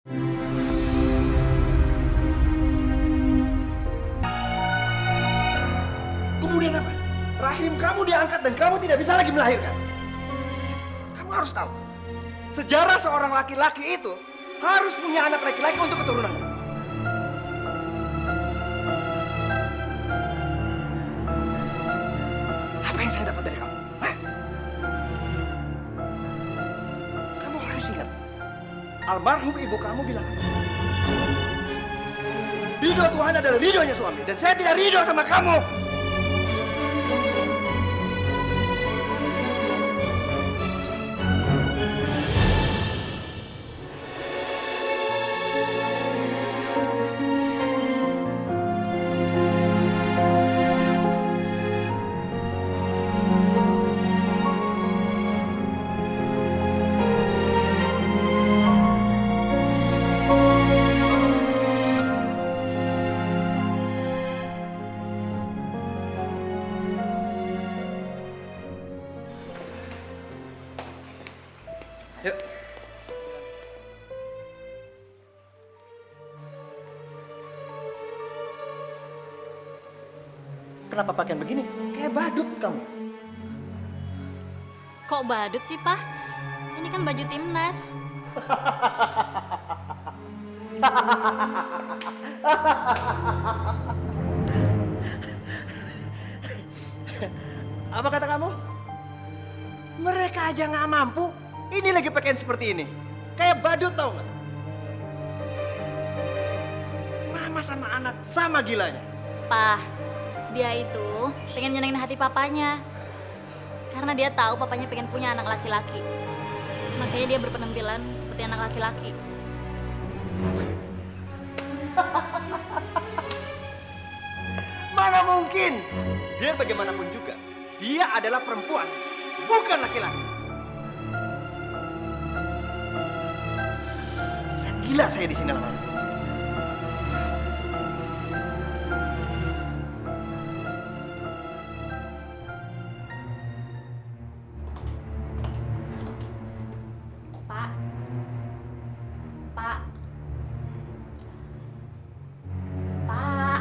Kemudian apa? Rahim kamu diangkat dan kamu tidak bisa lagi melahirkan. Kamu harus tahu, sejarah seorang laki-laki itu harus punya anak laki-laki untuk keturunannya. Apa yang saya dapat dari kamu? Hah? Kamu harus ingat, almarhum ibu kamu bilang apa? Ridho Tuhan adalah ridhonya suami, dan saya tidak ridho sama kamu. Yuk. Kenapa pakaian begini? Kayak badut kamu. Kok badut sih, Pak? Ini kan baju timnas. Apa kata kamu? Mereka aja nggak mampu. Ini lagi pakaian seperti ini. Kayak badut tau nggak? Mama sama anak sama gilanya. Pak, dia itu pengen nyenengin hati papanya. Karena dia tahu papanya pengen punya anak laki-laki. Makanya dia berpenampilan seperti anak laki-laki. Mana mungkin? Biar bagaimanapun juga, dia adalah perempuan, bukan laki-laki. Bisa gila saya di sini lama-lama. Pak. Pak. Pak.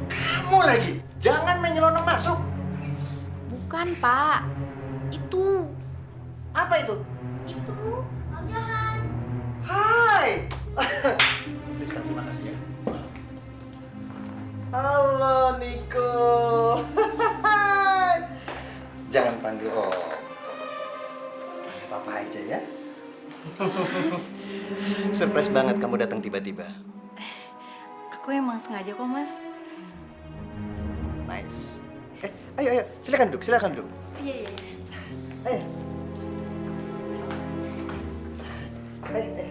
Kamu lagi, jangan menyelonong masuk. Bukan, Pak. Itu. Apa itu? Itu. Om Johan. Hai. Rizka, terima kasih ya. Halo, Niko. Jangan panggil Om. Panggil Papa aja ya. Surprise banget kamu datang tiba-tiba. Aku emang sengaja kok, Mas. Nice. Ayo, silakan duduk. Iya. Ayo. Ayo.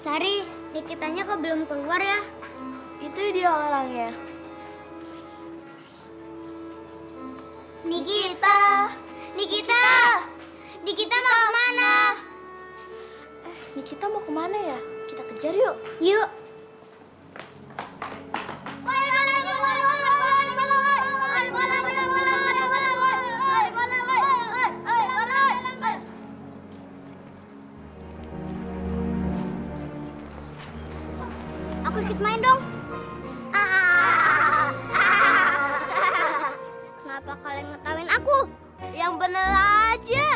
Sari, Nikitanya kok belum keluar ya? Itu dia orangnya. Nikita! Nikita! Nikita mau kemana? Nikita mau kemana ya? Kita kejar yuk. Yuk. Aku ikut main dong. Kenapa kalian ngetawain aku? Yang bener aja.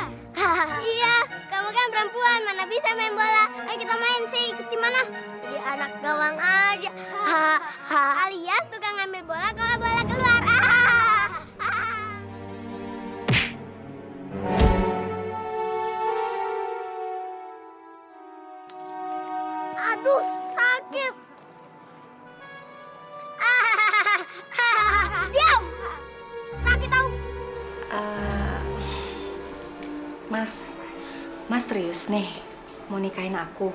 Iya, kamu kan perempuan, mana bisa main bola. Ayo kita main sih, ikut di mana? Jadi anak gawang aja. Alias tukang ngambil bola kalau bola keluar. Aduh, sakit. Diam. Sakit tahu. Mas serius nih mau nikahin aku?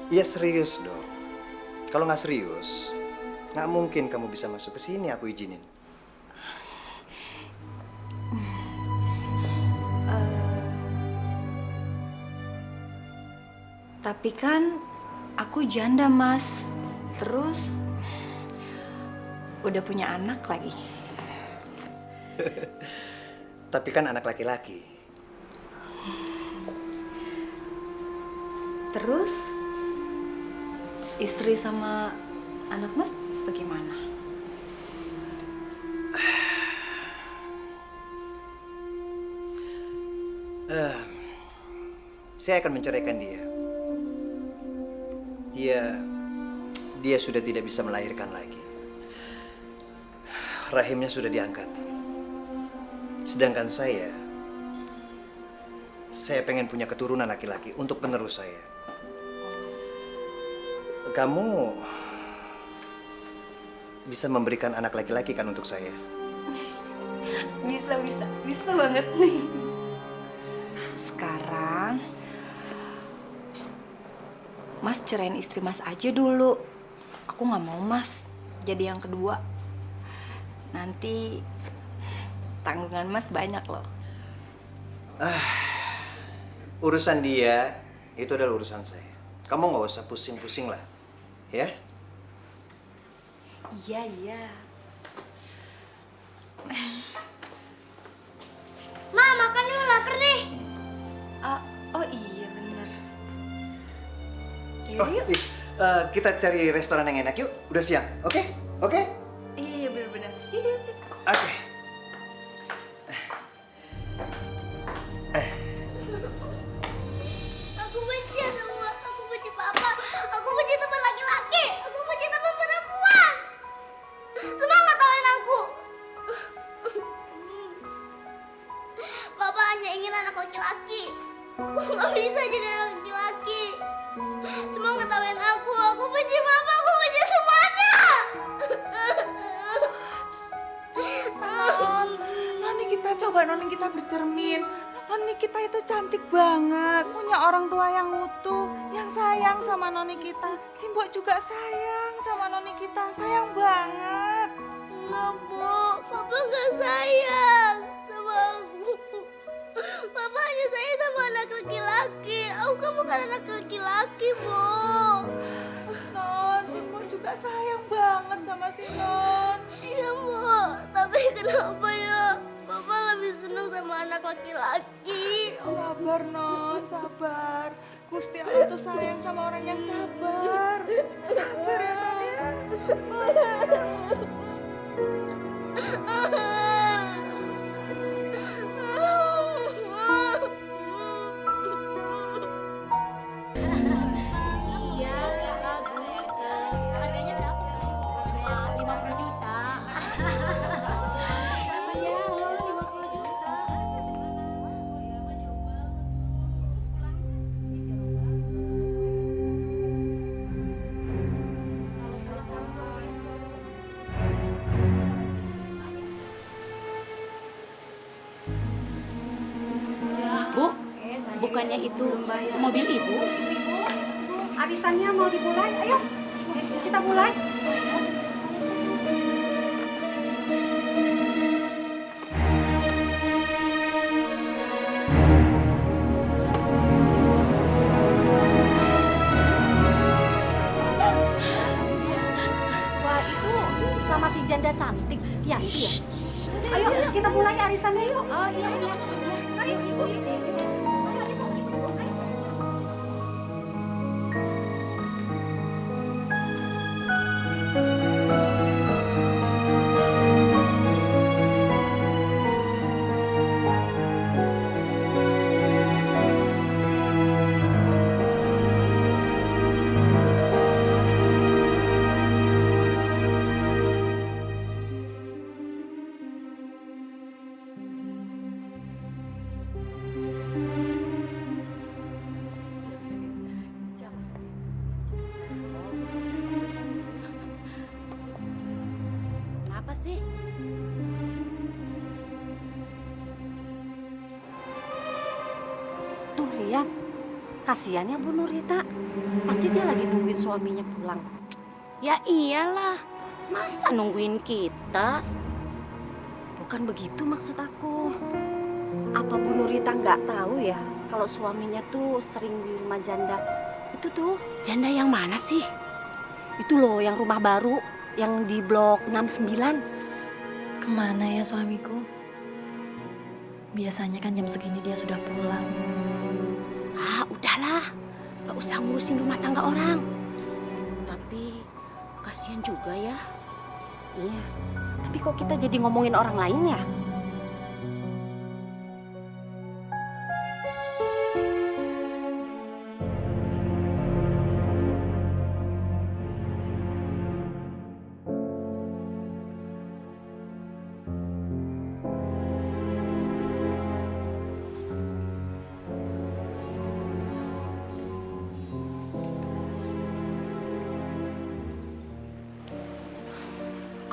Iya serius dong. Kalau nggak serius, nggak mungkin kamu bisa masuk ke sini. Aku izinin. Tapi kan aku janda, Mas. Terus udah punya anak lagi. Tapi kan anak laki-laki. Terus istri sama anak Mas bagaimana? Saya akan menceraikan dia. Dia sudah tidak bisa melahirkan lagi. Rahimnya sudah diangkat. Sedangkan saya pengen punya keturunan laki-laki untuk penerus saya. Kamu bisa memberikan anak laki-laki kan untuk saya? Bisa banget nih. Sekarang Mas cerain istri Mas aja dulu. Aku nggak mau Mas jadi yang kedua. Nanti tanggungan Mas banyak loh. Urusan dia itu adalah urusan saya. Kamu nggak usah pusing-pusing lah, ya? Iya. Ma, makan dulu, lapar nih. Oh iya bener. Oh, Yuk. kita cari restoran yang enak yuk. Udah siang, oke? Oke? Iya bener-bener. Oke. Aku benci semua. Aku benci papa. Aku benci teman laki-laki. Aku benci teman perempuan. Semua ngetawain aku. Papa hanya ingin anak laki-laki. Aku nggak bisa jadi anak laki-laki. Semua ngetawain aku. Aku benci papa. Aku benci semuanya. Noni kita coba, Noni kita bercermin. Noni kita itu cantik banget, punya orang tua yang utuh, yang sayang sama Noni kita. Si Mbok juga sayang sama Noni kita, sayang banget. Enggak, Bu. Papa nggak sayang sama aku. Papa hanya sayang sama anak laki-laki. Aku kan bukan anak laki-laki, Bu. Non, si Mbok juga sayang banget sama si Non. Iya, Bu. Tapi kenapa ya? Papa lebih senang sama anak laki-laki. Sabar Non, sabar. Gusti Allah tuh sayang sama orang yang sabar. Sabar ya Non ya. Iya, bagus. Harganya berapa? Cuma 50 juta. Iya, 50 juta. Bu, bukannya itu mobil ibu? Arisannya mau dimulai, ayo kita mulai. Wah itu sama si janda cantik, Yanti ya? Ayo kita mulai arisannya yuk. Oh iya. Ayo ibu. Kenapa sih? Tuh lihat, kasihannya Bu Nurita. Pasti dia lagi nungguin suaminya pulang. Ya iyalah, masa nungguin kita? Bukan begitu maksud aku. Apa Bu Nurita nggak tahu ya kalau suaminya tuh sering di rumah janda Itu tuh. Janda yang mana sih? Itu loh yang rumah baru, yang di blok 69. Kemana ya suamiku? Biasanya kan jam segini dia sudah pulang. Ah, udahlah. Gak usah ngurusin rumah tangga orang. Tapi kasihan juga ya. Iya. Tapi kok kita jadi ngomongin orang lain ya?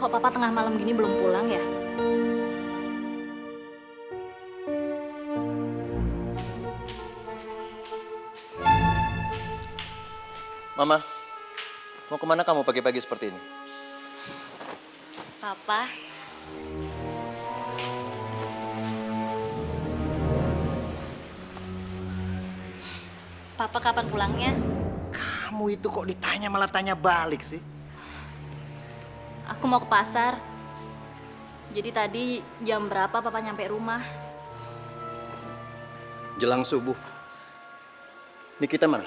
Kok papa tengah malam gini belum pulang ya? Mama, mau kemana kamu pagi-pagi seperti ini? Papa, Papa kapan pulangnya? Kamu itu kok ditanya malah tanya balik sih? Aku mau ke pasar. Jadi tadi jam berapa papa nyampe rumah? Jelang subuh. Nikita mana?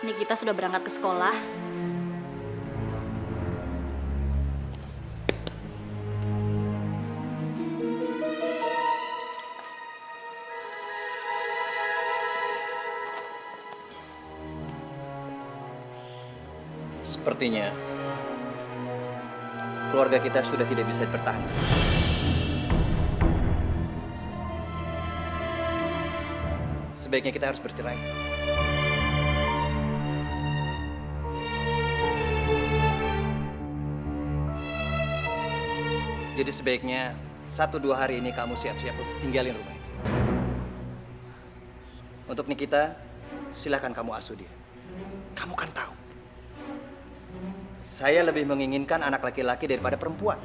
Nikita sudah berangkat ke sekolah. Sepertinya keluarga kita sudah tidak bisa bertahan. Sebaiknya kita harus bercerai. Jadi sebaiknya 1-2 hari ini kamu siap-siap untuk tinggalin rumah ini. Untuk Nikita, silakan kamu asuh dia. Kamu kan tahu, saya lebih menginginkan anak laki-laki daripada perempuan.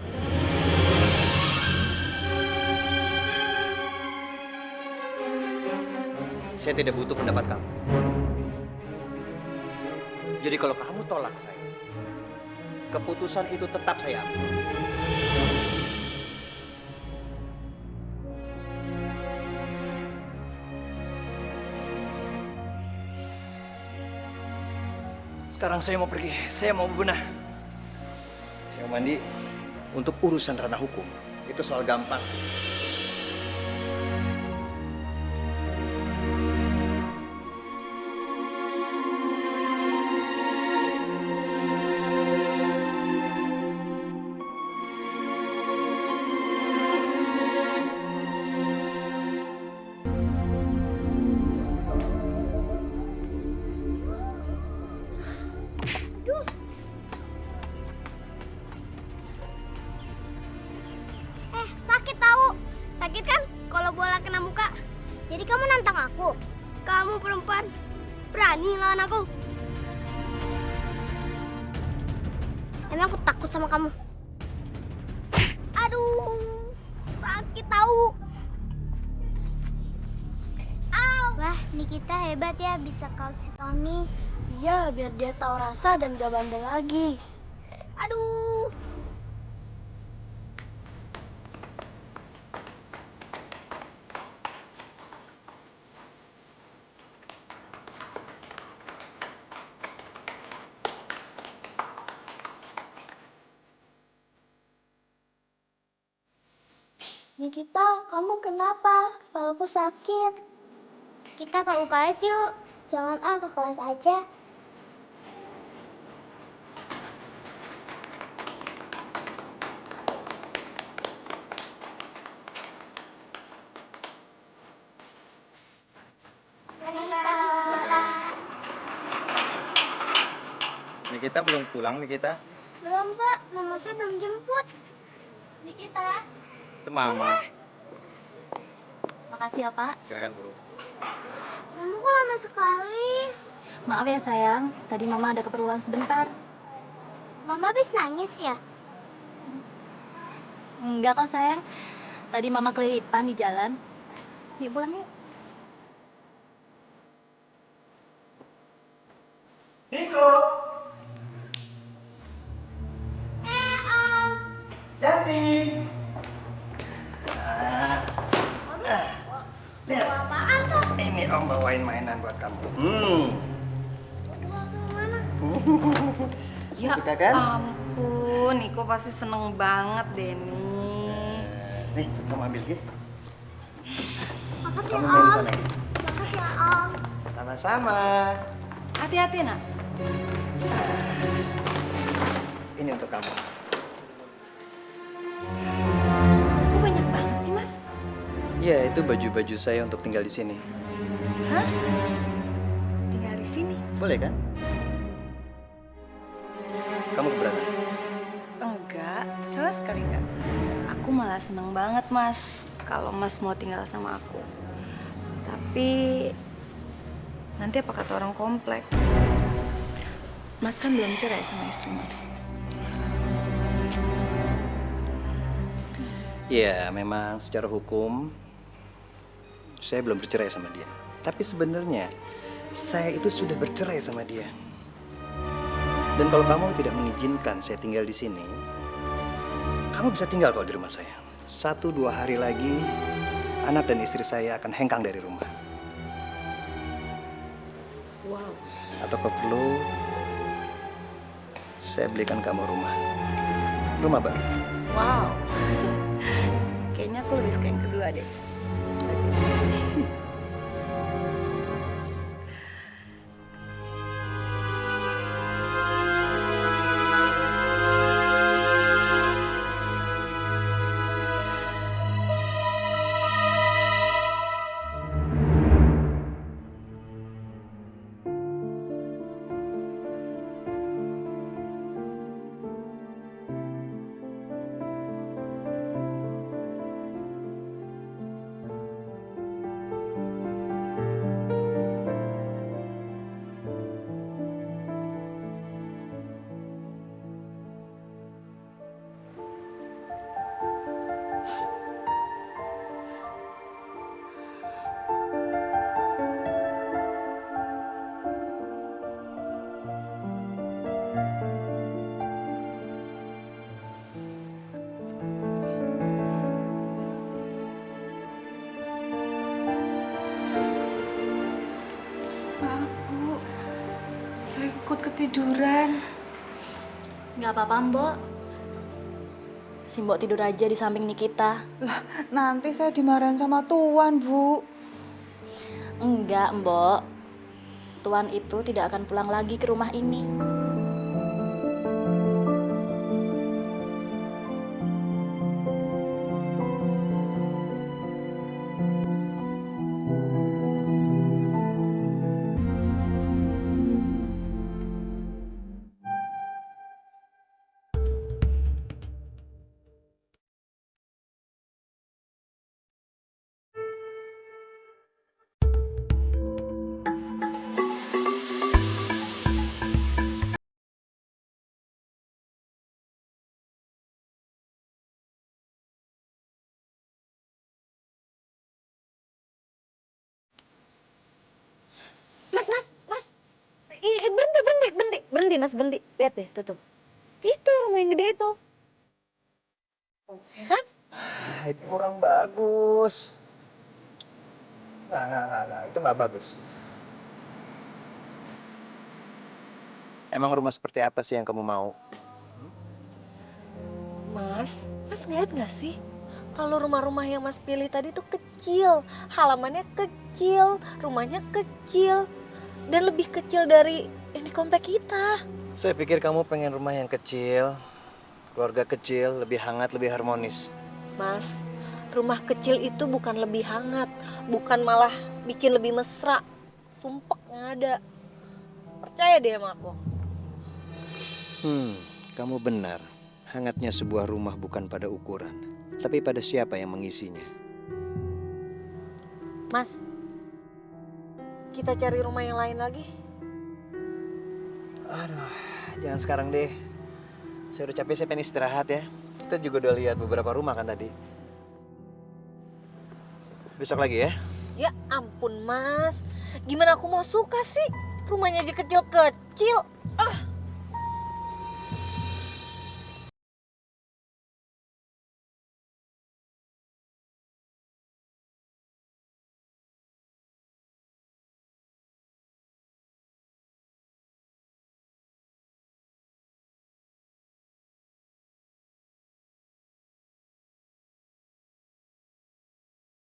Saya tidak butuh pendapat kamu. Jadi kalau kamu tolak saya, keputusan itu tetap saya ambil. Sekarang saya mau pergi, saya mau bebenah. Saya mau mandi. Untuk urusan ranah hukum, itu soal gampang. Sakit tahu. Sakit kan kalau bola kena muka. Jadi kamu nantang aku. Kamu perempuan berani lawan aku. Emang aku takut sama kamu? Aduh, sakit tahu. Au. Wah, Nikita hebat ya bisa kasih Tommy. Iya, biar dia tahu rasa dan gak bandel lagi. Aduh. Nikita, kamu kenapa? Kepalaku sakit. Kita ke UKS yuk. Jangan ke kelas aja. Nikita belum pulang, Nikita. Belum, Pak. Mama saya belum jemput. Nikita. Itu Mama. Makasih ya, Pak. Silakan, Bu. Mama kok lama sekali? Maaf ya, sayang. Tadi Mama ada keperluan sebentar. Mama habis nangis ya? Enggak kok, sayang. Tadi Mama kelilipan di jalan. Yuk pulang yuk. Niko. Jati. Lihat. Apaan tuh? Ini Om bawain mainan buat kamu. Ya Suka kan? ampun, Niko pasti seneng banget deh nih. Nih, kamu ambil gitu. Makasih Kamu ya main di Om. sana. Makasih ya Om. Sama-sama. Hati-hati nak. Ini untuk kamu. Kok banyak banget sih mas? Iya, itu baju-baju saya untuk tinggal di sini. Hah? Tinggal di sini? Boleh kan? Kamu keberatan? Enggak, sama sekali enggak. Aku malah seneng banget mas kalau mas mau tinggal sama aku. Tapi nanti apa kata orang komplek? Mas kan belum cerai sama istri mas. Iya, memang secara hukum saya belum bercerai sama dia. Tapi sebenarnya saya itu sudah bercerai sama dia. Dan kalau kamu tidak mengizinkan saya tinggal di sini, kamu bisa tinggal kalau di rumah saya. 1-2 hari lagi, anak dan istri saya akan hengkang dari rumah. Wow. Atau kalau perlu, saya belikan kamu rumah. Rumah baru. Wow. Kayaknya aku lebih suka yang kedua deh. Maaf Bu, saya ikut ketiduran. Nggak apa-apa, Mbok. Si Mbok tidur aja di samping Nikita. Lah, nanti saya dimarahin sama Tuan, Bu. Enggak, Mbok. Tuan itu tidak akan pulang lagi ke rumah ini. Berhenti mas, berhenti. Lihat deh, tuh. Itu rumah yang gede itu. Ya kan? Itu kurang bagus. Nggak, itu nggak bagus. Emang rumah seperti apa sih yang kamu mau? Mas ngeliat nggak sih? Kalau rumah-rumah yang Mas pilih tadi tuh kecil, halamannya kecil, rumahnya kecil, dan lebih kecil dari ini komplek kita. Saya pikir kamu pengen rumah yang kecil, keluarga kecil, lebih hangat, lebih harmonis. Mas, rumah kecil itu bukan lebih hangat, bukan malah bikin lebih mesra. Sumpek nggak ada. Percaya deh sama aku. Kamu benar. Hangatnya sebuah rumah bukan pada ukuran, tapi pada siapa yang mengisinya. Mas, kita cari rumah yang lain lagi. Aduh, jangan sekarang deh. Saya udah capek, saya pengen istirahat ya. Kita juga udah lihat beberapa rumah kan tadi. Besok lagi ya. Ya ampun Mas, gimana aku mau suka sih? Rumahnya aja kecil-kecil.